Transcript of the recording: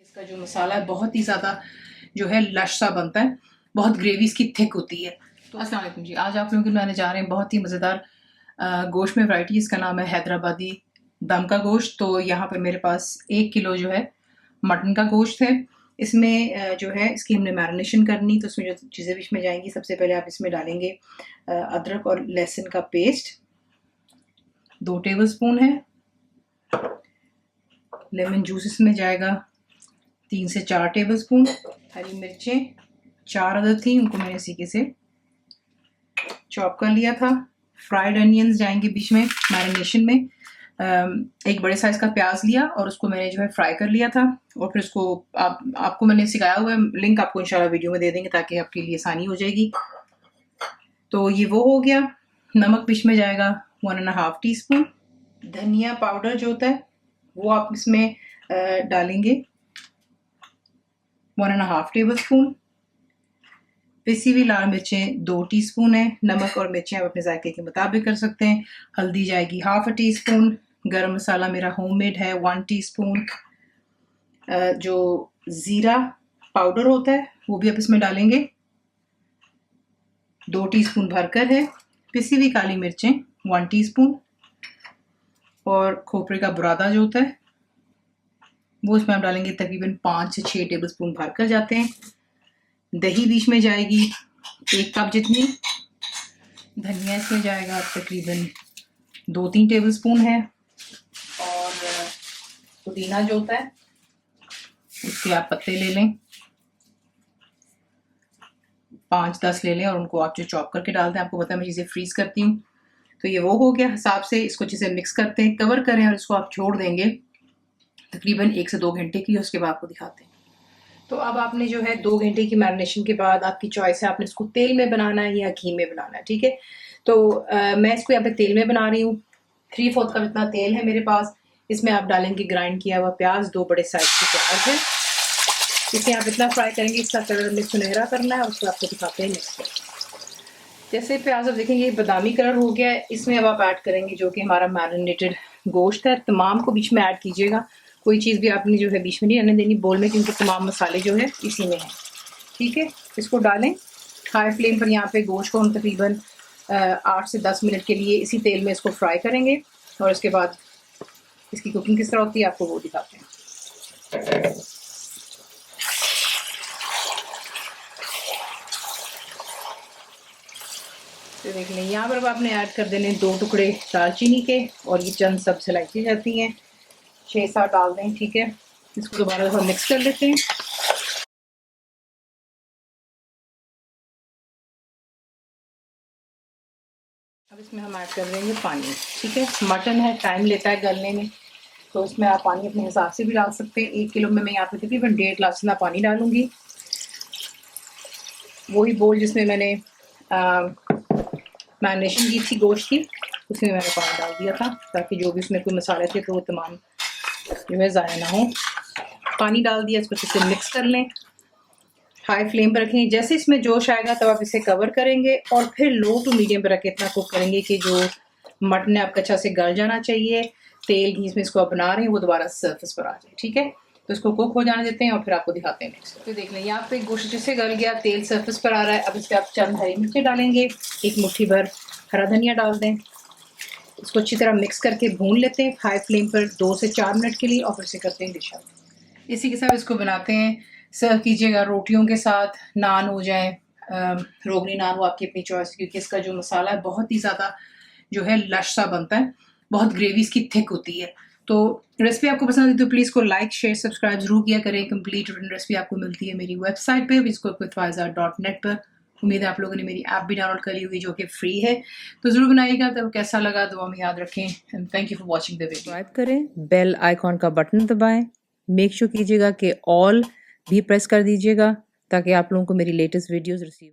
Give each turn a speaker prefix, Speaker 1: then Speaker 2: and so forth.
Speaker 1: इसका जो मसाला है बहुत ही ज़्यादा जो है लश सा बनता है, बहुत ग्रेवी इसकी थिक होती है। तो अस्सलाम वालेकुम जी, आज आप लोगों को बनाने जा रहे हैं बहुत ही मज़ेदार गोश्त में वैरायटी। इसका नाम है हैदराबादी दम का गोश्त। तो यहाँ पर मेरे पास 1 किलो जो है मटन का गोश्त है। इसमें जो है इसकी हमने मैरिनेशन करनी, तो उसमें जो चीज़ें बीच में जाएंगी, सबसे पहले आप इसमें डालेंगे अदरक और लहसुन का पेस्ट 2 टेबलस्पून है। लेमन जूस इसमें जाएगा 3 से 4 टेबलस्पून। हरी मिर्चें 4 अदद थी, उनको मैंने सीखे से चॉप कर लिया था। फ्राइड अनियंस जाएंगे बीच में मैरिनेशन में। एक बड़े साइज का प्याज लिया और उसको मैंने जो है फ्राई कर लिया था, और फिर उसको आपको मैंने सिखाया हुआ है, लिंक आपको इंशाल्लाह वीडियो में दे देंगे ताकि आपके लिए आसानी हो जाएगी। तो ये वो हो गया। नमक बीच में जाएगा 1.5 टीस्पून। धनिया पाउडर जो होता है वो आप इसमें डालेंगे 1.5 टेबलस्पून। पिसी हुई लाल मिर्चें 2 टीस्पून है। नमक और मिर्चें आप अपने जायके के मुताबिक कर सकते हैं। हल्दी जाएगी 1/2 टीस्पून। गरम मसाला मेरा होममेड है 1 टीस्पून। जो ज़ीरा पाउडर होता है वो भी आप इसमें डालेंगे 2 टीस्पून भरकर है। पिसी हुई काली मिर्चें 1 टीस्पून, और खोपरे का बुरादा जो होता है वो इसमें आप डालेंगे तकरीबन 5 से 6 टेबलस्पून भरकर जाते हैं। दही बीच में जाएगी 1 कप जितनी। धनिया इसमें जाएगा तकरीबन 2-3 टेबलस्पून है, और पुदीना जो होता है उसके आप पत्ते ले लें 5-10 ले लें, और उनको आप जो चॉप करके डालते हैं, आपको पता है मैं चीज़ें फ्रीज करती हूँ। तो ये वो हो गया हिसाब से। इसको अच्छे से मिक्स करते हैं, कवर करें, और इसको आप छोड़ देंगे तकरीबन 1 से 2 घंटे की। उसके बाद आपको दिखाते हैं। तो अब आपने जो है 2 घंटे की मैरिनेशन के बाद आपकी चॉइस है, आपने इसको तेल में बनाना है या घी में बनाना है, ठीक है। तो मैं इसको यहाँ पे तेल में बना रही हूँ। 3/4 कप इतना तेल है मेरे पास। इसमें आप डालेंगे ग्राइंड किया हुआ प्याज, 2 बड़े साइज के प्याज है। इसे आप इतना फ्राई करेंगे, इसका कलर हमें सुनहरा करना है, और उसको आपको दिखाते हैं नेक्स्ट। जैसे प्याज आप देखेंगे बादामी कलर हो गया है, इसमें अब आप ऐड करेंगे जो कि हमारा मैरिनेटेड गोश्त है। तमाम को बीच में ऐड कीजिएगा, कोई चीज़ भी आपने जो है बीच में नहीं आने देनी बोल में, क्योंकि तमाम मसाले जो है इसी में हैं, ठीक है। इसको डालें हाई फ्लेम पर। यहाँ पे गोश्त को हम तकरीबन 8 से 10 मिनट के लिए इसी तेल में इसको फ्राई करेंगे, और इसके बाद इसकी कुकिंग किस तरह होती है आपको वो दिखाते हैं। तो देख लें, यहाँ पर आपने ऐड कर देने 2 टुकड़े दालचीनी के, और ये चंद सब इलायची जाती हैं 6-7 डाल दें, ठीक है। इसको दोबारा थोड़ा मिक्स कर लेते हैं। अब इसमें हम ऐड कर देंगे पानी, ठीक है। मटन है, टाइम लेता है गलने में, तो इसमें आप पानी अपने हिसाब से भी डाल सकते हैं। 1 किलो में मैं यहाँ पे तकरीबन 1.5 गिलास इतना पानी डालूंगी। वही बोल जिसमें मैंने मैरिनेशन की थी गोश्त की, उसमें मैंने पानी डाल दिया था, ताकि जो भी इसमें कोई मसाले थे तो वो तमाम जो है ज़ाया ना हो। पानी डाल दिया, इसको अच्छे से मिक्स कर लें। हाई फ्लेम पर रखें। जैसे इसमें जोश आएगा तब आप इसे कवर करेंगे, और फिर लो टू मीडियम पर रख के इतना कुक करेंगे कि जो मटन है आपका अच्छा से गल जाना चाहिए। तेल घी इसमें इसको आप बना रहे हैं वो दोबारा सरफेस पर आ जाए, ठीक है। तो इसको कुक हो जाने देते हैं, और फिर आपको दिखाते हैं नेक्स्ट। तो देख लें यहाँ पे गोश्त अच्छे से गल गया, तेल सरफेस पर आ रहा है। अब इस पर आप चंद हरी मिर्चें डालेंगे, 1 मुट्ठी भर हरा धनिया डाल दें। इसको अच्छी तरह मिक्स करके भून लेते हैं हाई फ्लेम पर 2 से 4 मिनट के लिए, और फिर से करते हैं डिश आउट। इसी के साथ इसको बनाते हैं, सर्व कीजिएगा रोटियों के साथ, नान हो जाए, रोगनी नान हो आपकी अपनी चॉइस, क्योंकि इसका जो मसाला है बहुत ही ज़्यादा जो है लश सा बनता है, बहुत ग्रेवी इसकी थिक होती है। तो रेसिपी आपको पसंद आई तो प्लीज़ को लाइक शेयर सब्सक्राइब जरूर किया करें। कंप्लीट रिटन रेसिपी आपको मिलती है मेरी वेबसाइट पे biscuitwithfaiza.net पर। उम्मीद है आप लोगों ने मेरी ऐप भी डाउनलोड करी हुई जो कि फ्री है, तो ज़रूर बनाइएगा। तो कैसा लगा दुआ में याद रखें, and thank you for watching the video. Subscribe करें, बेल आइकॉन का बटन दबाएं, मेक श्योर कीजिएगा कि ऑल भी प्रेस कर दीजिएगा ताकि आप लोगों को मेरी लेटेस्ट वीडियोस रिसीव